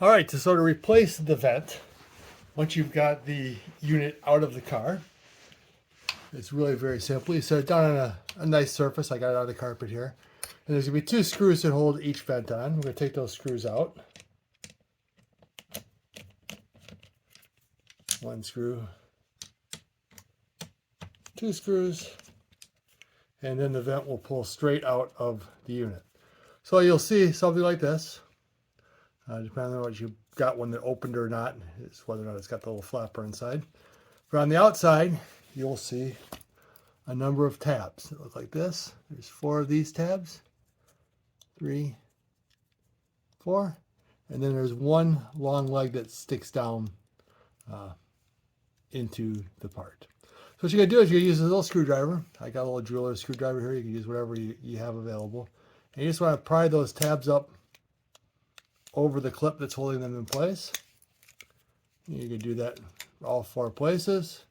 All right, so to replace the vent, once you've got the unit out of the car, it's really very simple. You set it down on a nice surface. I got it on the carpet here. And there's going to be 2 screws that hold each vent on. We're going to take those screws out. 1 screw, 2 screws, and then the vent will pull straight out of the unit. So you'll see something like this. Depending on what you got, when they're opened or not, is whether or not it's got the little flapper inside. But on the outside, you'll see a number of tabs that look like this. There's 4 of these tabs, 3, 4, and then there's 1 long leg that sticks down into the part. So what you're going to do is you're going to use a little screwdriver. I got a little jeweler screwdriver here. You can use whatever you have available. And you just want to pry those tabs up over the clip that's holding them in place. You can do that all 4 places.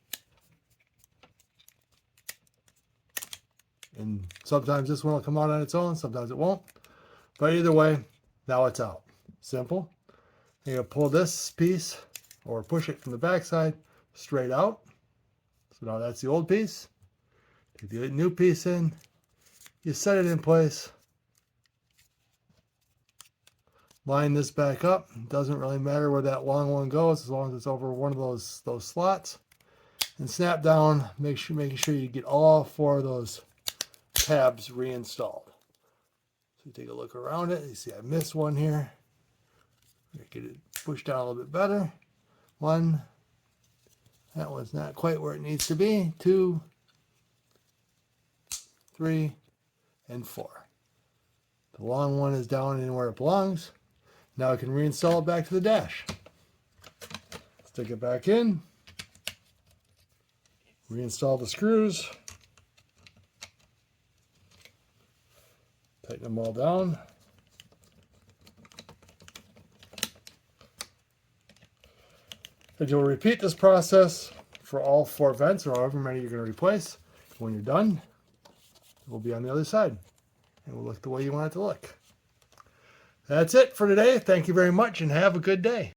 And sometimes this one will come out on its own, sometimes it won't. But either way, now it's out. Simple. You're going to pull this piece or push it from the back side straight out. So now that's the old piece. Take the new piece in. You set it in place. Line this back up. Doesn't really matter where that long one goes as long as it's over one of those slots. And snap down, making sure you get all 4 of those tabs reinstalled. So you take a look around it. You see I missed one here. Get it pushed down a little bit better. 1. That one's not quite where it needs to be. 2, 3, and 4. The long one is down in where it belongs. Now I can reinstall it back to the dash. Stick it back in. Reinstall the screws. Tighten them all down. And you'll repeat this process for all 4 vents or however many you're going to replace. When you're done, it will be on the other side. It will look the way you want it to look. That's it for today. Thank you very much and have a good day.